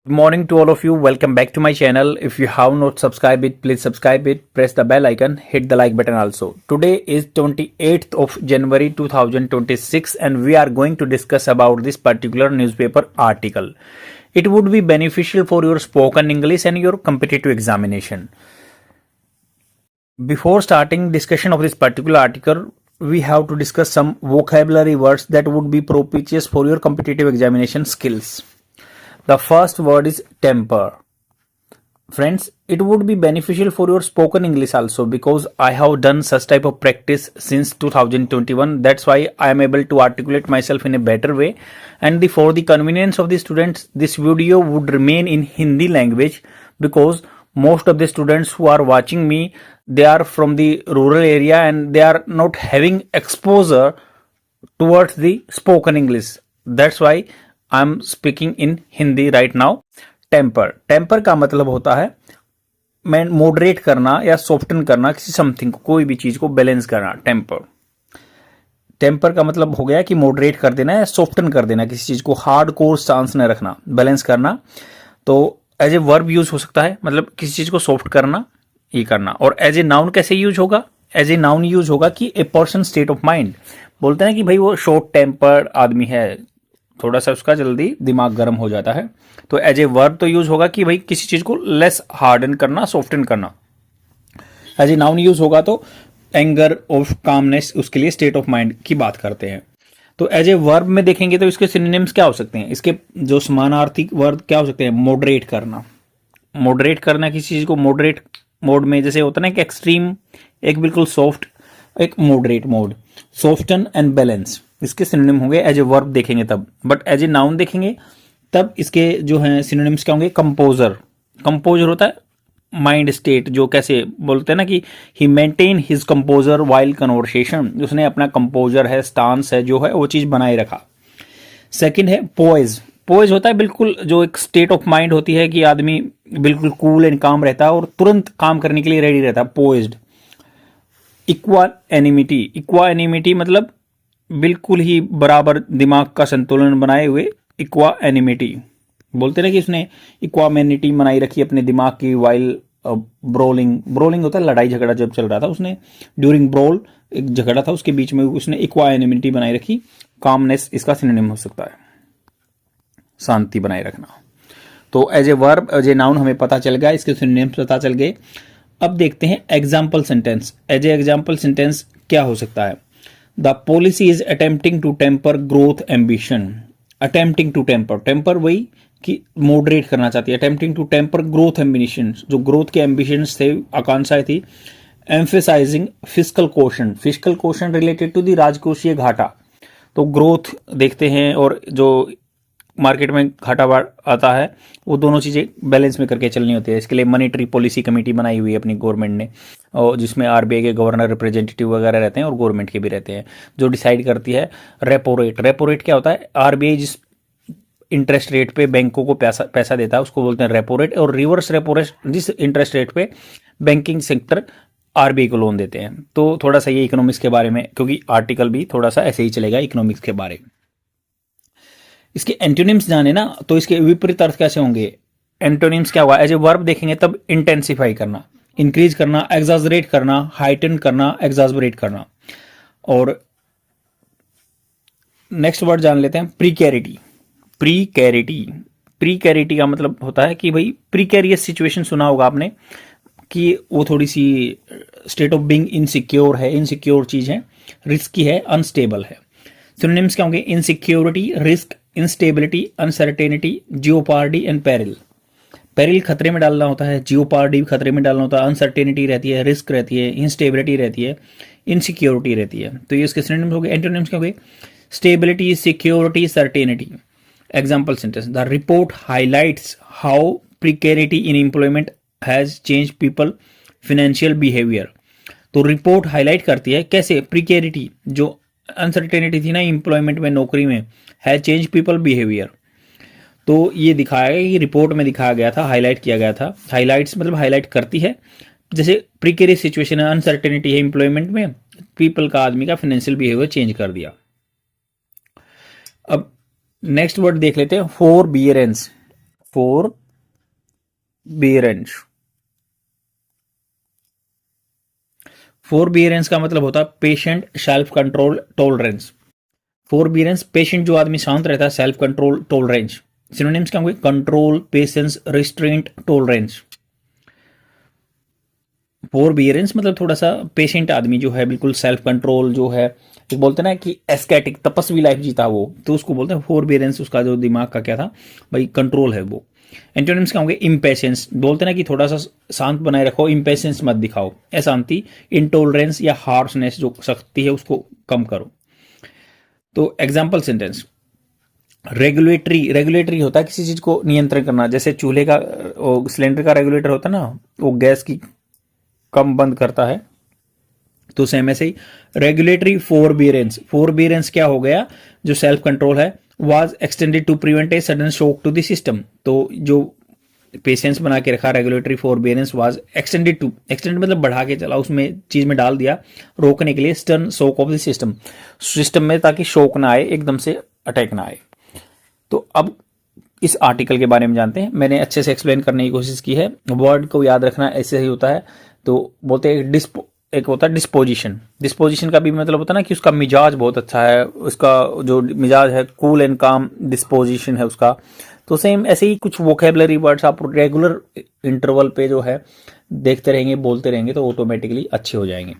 Good morning to all of you. Welcome back to my channel. If you have not subscribed it, please subscribe it. Press the bell icon. Hit the like button also. Today is 28th of January 2026 and we are going to discuss about this particular newspaper article. It would be beneficial for your spoken English and your competitive examination. Before starting discussion of this particular article, we have to discuss some vocabulary words that would be propitious for your competitive examination skills. The first word is temper. Friends, it would be beneficial for your spoken English also because I have done such type of practice since 2021. That's why I am able to articulate myself in a better way. And for the convenience of the students, this video would remain in Hindi language because most of the students who are watching me, they are from the rural area and they are not having exposure towards the spoken English. That's why I am speaking in Hindi right now. Temper. Temper का मतलब होता है मैं moderate करना या soften करना किसी something को, कोई भी चीज को बैलेंस करना. टेम्पर. टेम्पर का मतलब हो गया कि मॉडरेट कर देना या सॉफ्टन कर देना, किसी चीज को हार्ड कोर स्टांस न रखना, बैलेंस करना. तो एज ए वर्ब यूज हो सकता है, मतलब किसी चीज को सॉफ्ट करना, ये करना. और एज ए नाउन कैसे यूज होगा? एज ए नाउन यूज होगा कि a person state of mind. बोलते हैं कि भाई वो शॉर्ट टेम्पर आदमी है, थोड़ा सा उसका जल्दी दिमाग गर्म हो जाता है. तो एज ए वर्ब तो यूज होगा कि भाई किसी चीज को लेस हार्डन करना, सॉफ्टन करना. एज ए नाउन यूज होगा तो एंगर ऑफ कामनेस, उसके लिए स्टेट ऑफ माइंड की बात करते हैं. तो एज ए वर्ब में देखेंगे तो इसके सिनोनिम्स क्या हो सकते हैं, इसके जो समानार्थी वर्ब क्या हो सकते हैं? मॉडरेट करना. मॉडरेट करना किसी चीज को मॉडरेट मोड में, जैसे होता है ना कि एक्सट्रीम, एक बिल्कुल सॉफ्ट, एक moderate mode. Soften and balance इसके सिनोनिम होंगे एज ए वर्ब देखेंगे तब. बट एज ए नाउन देखेंगे तब इसके जो हैं सिनोनिम्स क्या होंगे? कंपोजर. कंपोजर होता है माइंड स्टेट, जो कैसे बोलते हैं ना कि he maintain his composure while conversation, उसने अपना कंपोजर है, स्टांस है, जो है वो चीज बनाए रखा. सेकंड है पोइज. पोइज होता है बिल्कुल जो एक स्टेट ऑफ माइंड होती है कि आदमी बिल्कुल कूल एंड काम रहता है और तुरंत काम करने के लिए रेडी रहता है. पोइज्ड. इक्वा एनिमिटी. इक्वा एनिमिटी मतलब बिल्कुल ही बराबर दिमाग का संतुलन बनाए हुए. इक्वा एनिमिटी बोलते ना कि उसने इक्वामेनिटी बनाई रखी अपने दिमाग की वाइल ब्रोलिंग. ब्रोलिंग होता है लड़ाई झगड़ा जब चल रहा था, उसने ड्यूरिंग ब्रोल एक झगड़ा था उसके बीच में उसने इक्वा एनिमिटी बनाई रखी. कामनेस इसका सिनोनिम हो सकता है, शांति बनाए रखना. तो as a verb, as a noun हमें पता चल गया, इसके सिनोनिम्स पता चल गए. अब देखते हैं example sentence. As a example sentence क्या हो सकता है? The policy is attempting to temper growth ambition. Attempting to temper. Temper वही कि moderate करना चाहती है. Attempting to temper growth ambitions. जो growth के ambitions थे, आकांक्षाएं थी. Emphasizing fiscal caution. Fiscal caution related to the राजकोषीय घाटा. तो growth देखते हैं और जो मार्केट में घाटा आता है वो दोनों चीज़ें बैलेंस में करके चलनी होती है. इसके लिए मॉनेटरी पॉलिसी कमेटी बनाई हुई है अपनी गवर्नमेंट ने, और जिसमें आरबीआई के गवर्नर रिप्रेजेंटेटिव वगैरह रहते हैं और गवर्नमेंट के भी रहते हैं, जो डिसाइड करती है रेपो रेट. रेपो रेट क्या होता है? आरबीआई जिस इंटरेस्ट रेट पे बैंकों को पैसा देता है उसको बोलते हैं रेपो रेट. और रिवर्स रेपो रेट जिस इंटरेस्ट रेट पे बैंकिंग सेक्टर आरबीआई को लोन देते हैं. तो थोड़ा सा ये इकोनॉमिक्स के बारे में, क्योंकि आर्टिकल भी थोड़ा सा ऐसे ही चलेगा इकोनॉमिक्स के बारे में. इसके एंटोनिम्स जाने ना तो इसके विपरीत अर्थ कैसे होंगे? एंटोनिम्स क्या हुआ? एज ए वर्ब देखेंगे तब इंटेंसिफाई करना, इंक्रीज करना, एग्जाजरेट करना, हाइटन करना, एग्जाजरेट करना. और नेक्स्ट वर्ड जान लेते हैं प्रीकैरिटी. प्रीकैरिटी. प्रीकैरिटी का मतलब होता है कि भाई प्रीकैरियस सिचुएशन सुना होगा आपने, कि वो थोड़ी सी स्टेट ऑफ बीइंग इनसिक्योर है, इनसिक्योर चीज है, रिस्की है, अनस्टेबल है. सिनोनिम्स क्या होंगे? Insecurity, risk, instability, uncertainty, jeopardy and peril. Peril खतरे में डालना होता है, जियोपार्डी खतरे में डालना होता है, अनसर्टेनिटी रहती है, रिस्क रहती है, इंस्टेबिलिटी रहती है, इनसिक्योरिटी रहती है. तो ये इसके सिनोनिम्स हो गए. एंटोनिम्स क्या हो गए? Stability, security, certainty. Example sentence. The report highlights how precarity in employment has change people financial behaviour. तो रिपोर्ट हाईलाइट करती है कैसे प्रिकेरिटी, जो अनसर्टेनिटी थी ना एम्प्लॉयमेंट में, नौकरी में, हैज चेंज पीपल बिहेवियर. तो ये दिखाया गया कि रिपोर्ट में दिखाया गया था, हाईलाइट किया गया था. हाईलाइट्स मतलब हाईलाइट करती है, जैसे प्रिकेरियस सिचुएशन है, अनसर्टेनिटी है एम्प्लॉयमेंट में, पीपल का, आदमी का फाइनेंशियल बिहेवियर चेंज कर दिया. अब नेक्स्ट वर्ड देख लेते हैं, फोरबियरेंस. फोरबियरेंस। फोरबियरेंस का मतलब होता है patient, self control, tolerance. Forbearance patient जो आदमी शांत रहता है, सेल्फ कंट्रोल, टॉलरेंस। सिनोनिम्स क्या होंगे? Control, patience, restraint, tolerance. Forbearance मतलब थोड़ा सा पेशेंट आदमी जो है, बिल्कुल सेल्फ कंट्रोल जो है, एक बोलते हैं ना कि एस्केटिक, तपस्वी लाइफ जीता वो, तो उसको बोलते हैं फोरबियरेंस। उसका जो दिमाग का क्या था भाई, कंट्रोल है वो। एंटोनिम्स क्या होंगे? इम्पेशेंस, बोलते हैं ना कि थोड़ा सा शांत बनाए रखो, इम्पेशेंस मत दिखाओ, अशांति। इंटॉलरेंस या हार्शनेस, जो सख्ती है उसको कम करो। तो एग्जाम्पल सेंटेंस, रेगुलेटरी, रेगुलेटरी होता है किसी चीज को नियंत्रण करना, जैसे चूल्हे का सिलेंडर का रेगुलेटर होता है ना, वो गैस की कम बंद करता है, तो सेम ऐसे ही रेगुलेटरी फोरबियरेंस। फोरबियरेंस क्या हो गया? जो सेल्फ कंट्रोल है, was extended to prevent a sudden shock to the system. तो जो पेशेंस बना के रखा, regulatory forbearance was extended to, extended मतलब बढ़ा के चला, उसमें चीज में डाल दिया रोकने के लिए, sudden shock of the system, system में, ताकि शॉक ना आए, एकदम से अटैक ना आए। तो अब इस आर्टिकल के बारे में जानते हैं। मैंने अच्छे से एक्सप्लेन करने की कोशिश की है। वर्ड को याद रखना ऐसे ही होता है। तो बोलते हैं एक होता है डिस्पोजिशन। डिस्पोजिशन का भी मतलब होता है ना कि उसका मिजाज बहुत अच्छा है, उसका जो मिजाज है कूल एंड काम डिस्पोजिशन है उसका। तो सेम ऐसे ही कुछ वोकेबलरी वर्ड्स आप रेगुलर इंटरवल पे जो है देखते रहेंगे, बोलते रहेंगे, तो ऑटोमेटिकली अच्छे हो जाएंगे।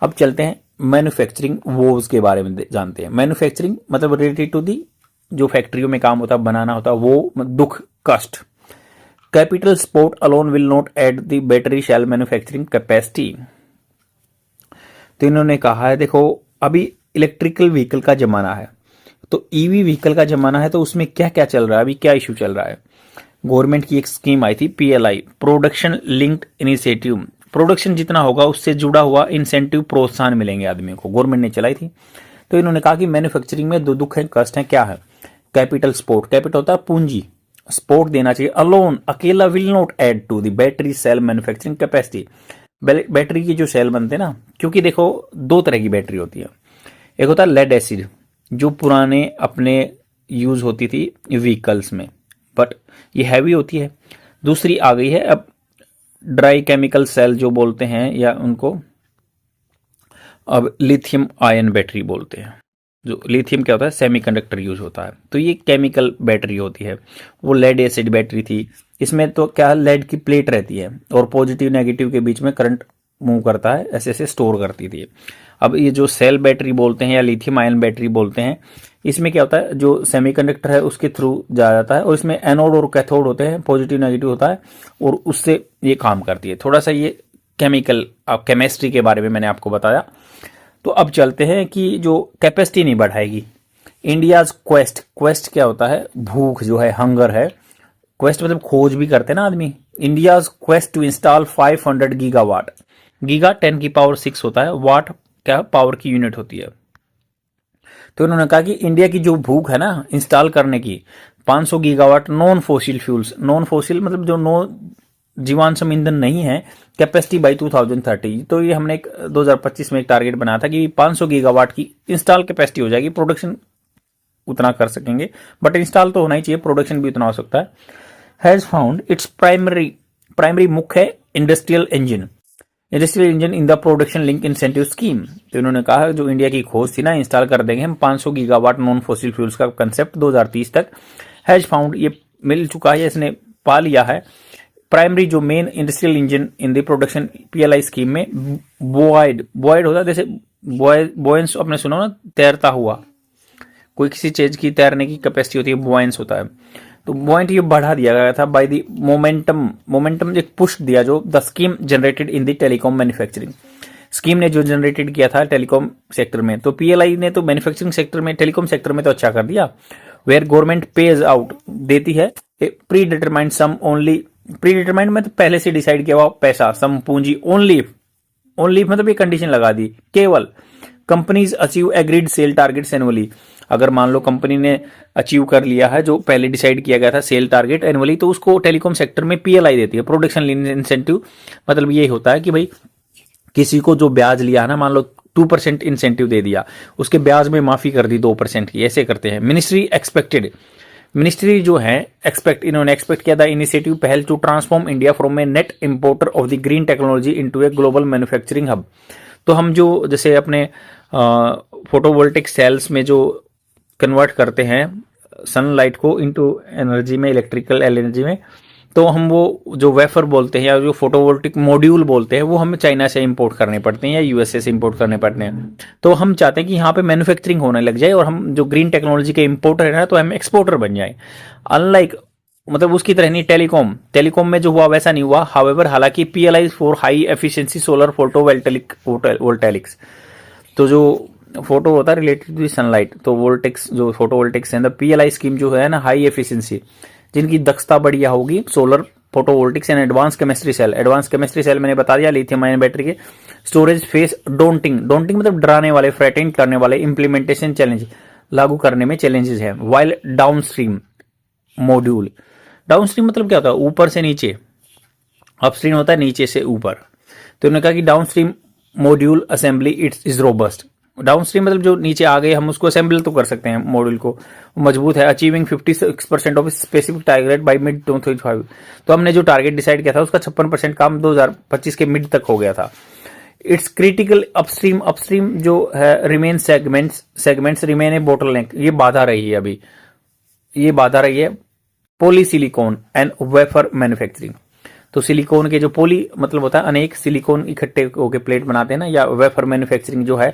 अब चलते हैं मैन्युफैक्चरिंग वोव्स के बारे में जानते हैं। मैन्युफैक्चरिंग मतलब रिलेटेड टू दी, जो फैक्ट्रियों में काम होता है, बनाना होता है, वो दुख, कष्ट। Capital support alone will not add the battery cell manufacturing capacity. तो इन्होंने कहा है, देखो अभी इलेक्ट्रिकल व्हीकल का जमाना है, तो ईवी व्हीकल का जमाना है, तो उसमें क्या क्या चल रहा है, अभी क्या इश्यू चल रहा है। गवर्नमेंट की एक स्कीम आई थी PLI, production linked initiative. Production जितना होगा उससे जुड़ा हुआ इंसेंटिव, प्रोत्साहन मिलेंगे आदमियों को, गवर्नमेंट ने चलाई थी। तो इन्होंने कहा कि मैन्युफैक्चरिंग में दो दुख है, कष्ट है, क्या है? कैपिटल स्पोर्ट, कैपिटल होता है पूंजी, सपोर्ट देना चाहिए। अलोन, अकेला, will not add to the battery cell manufacturing capacity. Battery की जो सेल बनते हैं ना, क्योंकि देखो दो तरह की बैटरी होती है। एक होता है लेड एसिड, जो पुराने अपने यूज होती थी व्हीकल्स में, बट ये हैवी होती है। दूसरी आ गई है अब ड्राई केमिकल सेल जो बोलते हैं, या उनको अब लिथियम आयन बैटरी बोलते हैं। जो लिथियम क्या होता है, सेमीकंडक्टर यूज होता है, तो ये केमिकल बैटरी होती है। वो लेड एसिड बैटरी थी, इसमें तो क्या लेड की प्लेट रहती है और पॉजिटिव नेगेटिव के बीच में करंट मूव करता है, ऐसे ऐसे स्टोर करती थी। अब ये जो सेल बैटरी बोलते हैं या लिथियम आयन बैटरी बोलते हैं, इसमें क्या होता है, जो सेमीकंडक्टर है उसके थ्रू जा जाता है, और इसमें एनोड और कैथोड होते हैं, पॉजिटिव नेगेटिव होता है, और उससे ये काम करती है। थोड़ा सा ये केमिकल केमिस्ट्री के बारे में मैंने आपको बताया। तो अब चलते हैं कि जो कैपेसिटी नहीं बढ़ाएगी, इंडियाज क्वेस्ट, क्वेस्ट क्या होता है, भूख जो है, हंगर है। क्वेस्ट मतलब खोज भी करते हैं ना आदमी। India's quest to install 500 gigawatt, giga 10 की पावर 6 होता है, वाट क्या पावर की यूनिट होती है। तो उन्होंने कहा कि इंडिया की जो भूख है ना इंस्टॉल करने की, 500 gigawatt non fossil fuels, non fossil मतलब जो नो जीवाश्म ईंधन नहीं है, कैपेसिटी बाई 2030। तो ये हमने 2025 में एक टारगेट बनाया था कि 500 गीगावाट की इंस्टॉल कैपेसिटी हो जाएगी, प्रोडक्शन उतना कर सकेंगे, बट इंस्टॉल तो होना ही चाहिए, प्रोडक्शन भी उतना हो सकता है। हैज फाउंड इट्स प्राइमरी मुख्य है industrial engine in the production link incentive scheme. तो इन्होंने कहा जो इंडिया की खोज थी ना, इंस्टॉल कर देंगे हम 500 गीगावाट नॉन फोसिल फ्यूल्स का कंसेप्ट 2030 तक। हैज फाउंड, ये मिल चुका है, इसने पा लिया है। प्राइमरी जो main industrial engine in the production PLI scheme में, बॉयड होता है, जैसे बॉयंस आपने सुना ना, तैरता हुआ, कोई किसी चीज की तैरने की कैपेसिटी होती है, बॉयंस होता है। तो पॉइंट ये बढ़ा दिया गया था बाय द मोमेंटम एक पुश दिया जो the scheme generated in the telecom manufacturing, scheme ने जो जनरेटेड किया था टेलीकॉम सेक्टर में। तो पीएलआई ने तो मैन्युफैक्चरिंग सेक्टर में, टेलीकॉम सेक्टर में तो अच्छा कर दिया, वेयर गवर्नमेंट पेज आउट, देती है predetermined sum only, predetermined में तो पहले से डिसाइड किया हुआ पैसा, सम पूंजी, ओनली मतलब ये कंडीशन लगा दी, केवल companies achieve agreed sale targets annually, अगर मान लो कंपनी ने अचीव कर लिया है जो पहले डिसाइड किया गया था सेल टारगेट एनुअली, तो उसको टेलीकॉम सेक्टर में पीएलआई देती है, प्रोडक्शन लिंक इंसेंटिव। मतलब ये होता है कि भाई किसी को जो ब्याज लिया है ना, मान लो 2% इंसेंटिव दे दिया, उसके ब्याज में माफी कर दी 2% की, ऐसे करते हैं। मिनिस्ट्री एक्सपेक्टेड मिनिस्ट्री जो है इन्होंने एक्सपेक्ट किया था इनिशिएटिव पहल to transform India from a net importer of the green technology into a global manufacturing hub. तो हम जो जैसे अपने फोटोवोल्टिक सेल्स में जो कन्वर्ट करते हैं सनलाइट को इनटू एनर्जी में, इलेक्ट्रिकल एनर्जी में, तो हम वो जो वेफर बोलते हैं या जो फोटोवोल्टिक मॉड्यूल बोलते हैं वो हमें चाइना से इंपोर्ट करने पड़ते हैं या यूएसए से इंपोर्ट करने पड़ते हैं। तो हम चाहते हैं कि यहाँ पे मैन्युफैक्चरिंग होने लग जाए और हम जो ग्रीन टेक्नोलॉजी के इंपोर्टर है ना तो हम एक्सपोर्टर बन जाए। अनलाइक मतलब उसकी तरह नहीं, टेलीकॉम में जो हुआ वैसा नहीं हुआ। हाउएवर हालांकि PLI for high efficiency solar voltaics, तो जो फोटो होता है रिलेटेड टू सनलाइट, तो वोल्टेक्स जो फोटोवोल्टिक्स है, पीएलआई स्कीम जो है ना हाई एफिशिएंसी, जिनकी दक्षता बढ़िया होगी, solar photovoltaics and advance chemistry cell मैंने बता दिया, लिथियम आयन बैटरी के। स्टोरेज फेस डोंटिंग मतलब डराने वाले, फ्रेटेन करने वाले, इंप्लीमेंटेशन चैलेंज, लागू करने में चैलेंजेस है। वाइल डाउनस्ट्रीम मॉड्यूल, डाउनस्ट्रीम मतलब क्या होता है, ऊपर से नीचे, अपस्ट्रीम होता है नीचे से ऊपर। तो उन्होंने कहा कि downstream module assembly it's is robust. Downstream मतलब जो नीचे आ गए हम उसको असेंबल तो कर सकते हैं मॉड्यूल को, मजबूत है। Achieving 56% of specific target by mid 2025। तो हमने जो टारगेट डिसाइड किया था उसका 56% काम 2025 के मिड तक हो गया था। इट्स क्रिटिकल अपस्ट्रीम जो है रिमेन सेगमेंट्स रिमेन ए बोटलनेक, ये बाधा रही है अभी, ये बाधा रही है पॉलीसिलिकॉन एंड वेफर मैन्युफैक्चरिंग। तो सिलिकॉन के जो पॉली मतलब होता है अनेक सिलिकॉन इकट्ठे होकर प्लेट बनाते हैं ना, या वेफर मैन्युफैक्चरिंग जो है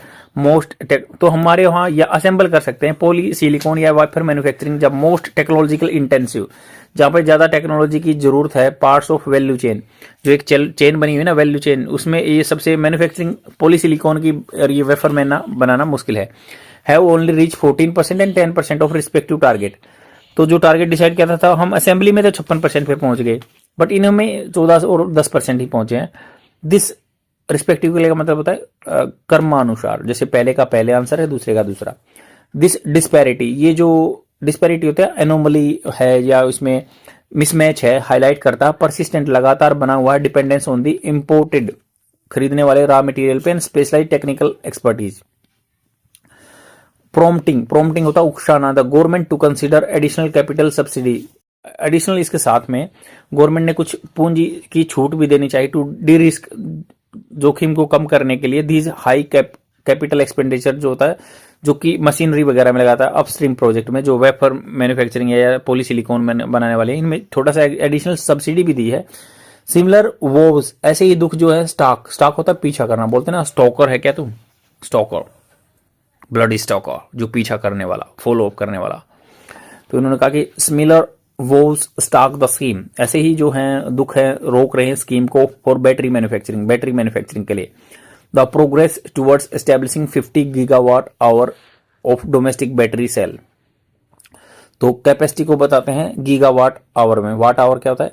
तो हमारे वहां या असेंबल कर सकते हैं पॉली सिलिकॉन या वेफर मैन्युफैक्चरिंग जब मोस्ट टेक्नोलॉजिकल इंटेंसिव, जहां पर ज्यादा टेक्नोलॉजी की जरूरत है, पार्ट्स ऑफ वैल्यू चेन, जो एक चेन बनी हुई है ना वैल्यू चेन, उसमें ये सबसे मैन्युफैक्चरिंग पॉली सिलिकॉन की और ये वेफर बनाना मुश्किल है। Have only reach 14% and 10% of respective target. तो जो टारगेट डिसाइड किया था हम असेंबली में तो 56% पे पहुंच गए, बट इनमें 14 और 10% ही पहुंचे हैं। दिस रिस्पेक्टिव का मतलब होता है कर्मानुसार, जैसे पहले का पहले आंसर है, दूसरे का दूसरा। दिस डिस्पैरिटी, ये जो डिस्पैरिटी होता है एनोमली है या उसमें मिसमैच है, हाईलाइट करता है परसिस्टेंट लगातार बना हुआ है डिपेंडेंस ऑन दी इंपोर्टेड खरीदने वाले रॉ मटेरियल पे and specialised technical expertise. Prompting होता है उकसाना, the government to consider additional capital subsidy. Additional इसके साथ में गवर्नमेंट ने कुछ पूंजी की छूट भी देनी चाहिए टू डी रिस्क, जोखिम को कम करने के लिए। दीज हाई कैपिटल एक्सपेंडिचर जो होता है, जो कि मशीनरी वगैरह में लगाता है अपस्ट्रीम प्रोजेक्ट में, जो वेफर मैन्युफैक्चरिंग या पॉलीसिलिकॉन में बनाने वाले, इनमें थोड़ा सा एडिशनल सब्सिडी भी दी है। सिमिलर वोव्स, ऐसे ही दुख जो है स्टॉक होता है पीछा करना, बोलते हैं ना स्टॉकर है क्या तू, स्टॉकर, ब्लडी स्टॉकर, जो पीछा करने वाला, फॉलो अप करने वाला। तो उन्होंने कहा कि सिमिलर वोव्स स्टॉक द स्कीम, ऐसे ही जो है दुख है रोक रहे हैं स्कीम को फॉर बैटरी मैन्युफैक्चरिंग के लिए। The progress towards establishing 50 gigawatt hour of domestic battery cell. तो कैपेसिटी को बताते हैं गीगावाट आवर में, वाट आवर क्या होता है,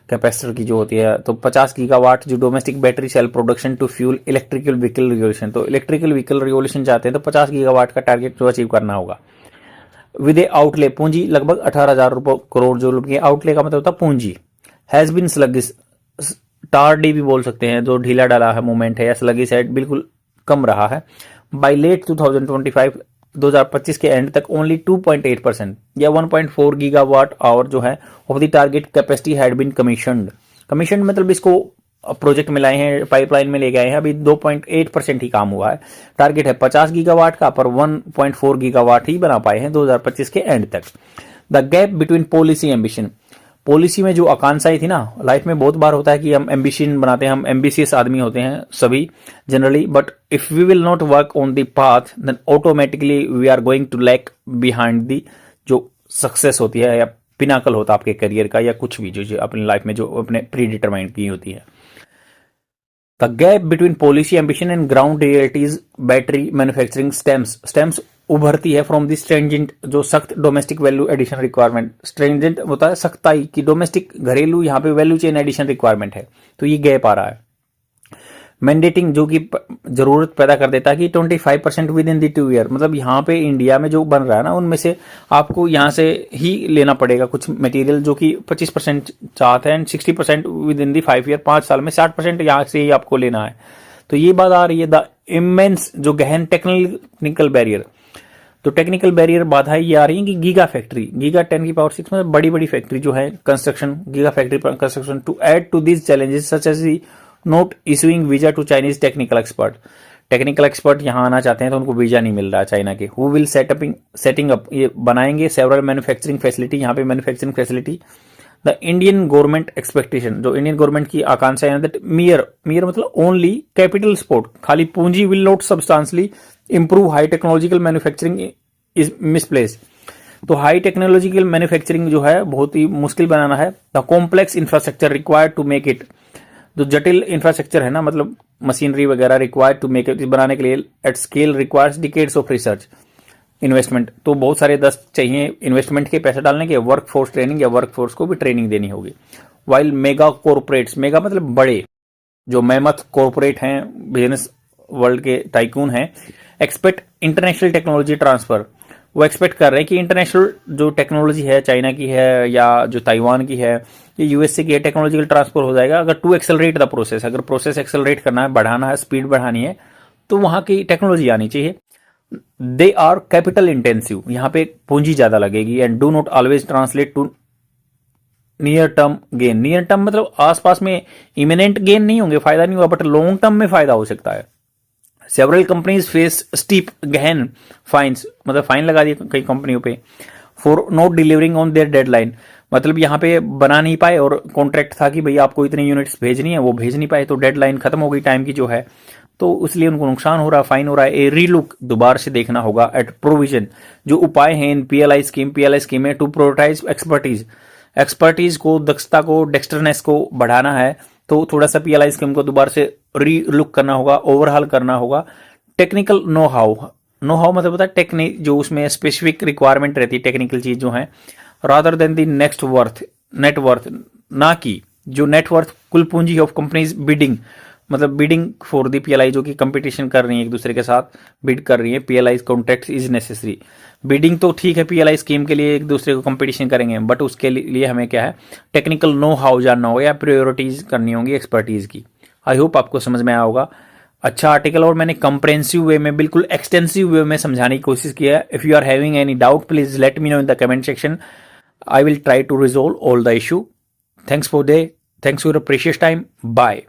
कैपेसिटर की जो होती है। तो 50 गीगावाट जो domestic battery cell production to fuel electrical vehicle revolution, तो इलेक्ट्रिकल व्हीकल रिवोल्यूशन चाहते हैं तो 50 गीगावाट का टारगेट जो अचीव करना होगा। विद ए आउटले, पूंजी लगभग 18,000 करोड़, जो रुपये आउटले का मतलब होता है पूंजी। हैज बीन स्लगिश, टार्डी भी बोल सकते हैं, जो ढीला डाला है मूवमेंट है, या स्लगिश है बिल्कुल कम रहा है। बाय लेट 2025 के एंड तक ओनली 2.8% या 1.4 गीगावाट आवर जो है of the target capacity had been commissioned मतलब इसको प्रोजेक्ट में लाए हैं, पाइपलाइन में ले गए हैं, अभी 2.8% ही काम हुआ है। टारगेट है 50 गीगावाट का, पर 1.4 गीगावाट ही बना पाए हैं 2025 के एंड तक। The gap between policy ambition, policy में जो आकांक्षाएं थी ना, लाइफ में बहुत बार होता है कि हम एम्बिशन बनाते हैं, हम एम्बिशियस आदमी होते हैं सभी generally, but if we will not work on the path then automatically we are going to lack behind the जो सक्सेस होती है या पिनाकल होता है आपके करियर का, या कुछ भी जो अपनी लाइफ में जो अपने प्री डिटरमाइंड की होती है। The gap between policy ambition and ground realities battery manufacturing stems उभरती है फ्रॉम द स्ट्रेंजेंट, जो सख्त domestic value addition requirement. Stringent होता है सख्ताई की, डोमेस्टिक घरेलू, यहाँ पे वैल्यू चेन एडिशन रिक्वायरमेंट है, तो ये गैप आ रहा है। मैंडेटिंग, जो कि जरूरत पैदा कर देता है कि 25% विद इन द 2 ईयर, मतलब यहाँ पे इंडिया में जो बन रहा है ना उनमें से आपको यहाँ से ही लेना पड़ेगा कुछ मटेरियल, जो कि 25% चाहते हैं and 60% with in the 5 year, 5 साल में 60% यहाँ से ही आपको लेना है। तो ये बात आ रही है द इमेंस, जो गहन टेक्निकल बैरियर। तो टेक्निकल बैरियर बाधा ये आ रही है कि गीगा फैक्ट्री, गीगा 10⁶ में बड़ी बड़ी फैक्ट्री जो है construction, giga factory construction, to add to this challenges such as the not issuing visa to Chinese technical expert. Technical expert यहाँ आना चाहते हैं तो उनको वीजा नहीं मिल रहा चाइना के। हु विल सेटिंग अप, ये बनाएंगे सेवरल मैन्युफैक्चरिंग फैसिलिटी, यहाँ पे manufacturing facility. The Indian government expectation, जो इंडियन गवर्नमेंट की आकांक्षा है दैट मियर मतलब ओनली कैपिटल सपोर्ट, खाली पूंजी will not substantially improve high technological manufacturing is misplace. तो हाई टेक्नोलॉजिकल मैन्युफैक्चरिंग जो है बहुत ही मुश्किल बनाना है। The complex infrastructure required to make it, जो जटिल इंफ्रास्ट्रक्चर है ना, मतलब मशीनरी वगैरह रिक्वायर्ड टू मेक इट, बनाने के लिए at scale requires decades of research investment. तो बहुत सारे 10 चाहिए इन्वेस्टमेंट के, पैसे डालने के, वर्क फोर्स ट्रेनिंग या वर्क फोर्स को भी ट्रेनिंग देनी होगी। वाइल मेगा कॉर्पोरेट्स, मेगा मतलब बड़े, जो मेमथ कॉर्पोरेट हैं, बिजनेस वर्ल्ड के टाइकून हैं, एक्सपेक्ट इंटरनेशनल टेक्नोलॉजी ट्रांसफर, वो एक्सपेक्ट कर रहे हैं कि इंटरनेशनल जो टेक्नोलॉजी है, चाइना की है या जो ताइवान की है, ये यूएसए की है, टेक्नोलॉजिकल ट्रांसफर हो जाएगा अगर टू एक्सेलरेट द प्रोसेस, अगर प्रोसेस एक्सेलरेट करना है, बढ़ाना है, स्पीड बढ़ानी है, तो वहां की टेक्नोलॉजी आनी चाहिए। दे आर कैपिटल इंटेंसिव, यहां पे पूंजी ज्यादा लगेगी। And do not always translate to near term gain, near term मतलब आसपास में इमिनेंट गेन नहीं होंगे, फायदा नहीं होगा, बट लॉन्ग टर्म में फायदा हो सकता है। सेवरल कंपनीज फेस स्टीप गहन फाइन्स, मतलब फाइन लगा दिए कई कंपनियों पे, for not delivering on their deadline, मतलब यहाँ पे बना नहीं पाए और कॉन्ट्रैक्ट था कि भाई आपको इतने यूनिट्स भेजनी है, वो भेज नहीं पाए, तो डेडलाइन खत्म हो गई टाइम की जो है, तो इसलिए उनको नुकसान हो रहा है, फाइन हो रहा है। ए रीलुक, दोबारा से देखना होगा एट प्रोविजन, जो उपाय हैं इन पीएलआई स्कीम है टू प्रोटाइज एक्सपर्टीज को, दक्षता को, डेक्स्टरनेस को बढ़ाना है, तो थोड़ा सा पीएलआई स्कीम को दोबारा से रीलुक करना होगा, ओवरहाल करना होगा। टेक्निकल नो हाउ मतलब होता है टेक्निक, जो उसमें स्पेसिफिक रिक्वायरमेंट रहती है टेक्निकल चीज जो है, रादर देन दी नेटवर्थ, ना कि जो नेटवर्थ कुल पूंजी ऑफ कंपनीज बिडिंग, मतलब बिडिंग फॉर दी पीएलआई, जो कि कंपटीशन कर रही है एक दूसरे के साथ, बिड कर रही है, PLI contract is necessary. Bidding तो ठीक है, पीएलआई स्कीम के लिए एक दूसरे को कंपटीशन करेंगे, बट उसके लिए हमें क्या है, टेक्निकल नो हाउ जानना होगा या प्रायोरिटीज करनी होगी एक्सपर्टीज की। आई होप आपको समझ में आया होगा। अच्छा आर्टिकल, और मैंने कंप्रेहेंसिव वे में, बिल्कुल एक्सटेंसिव वे में समझाने की कोशिश किया है। If you are having any doubt please let me know in the comment section, I will try to resolve all the issue. Thanks for your precious time. Bye.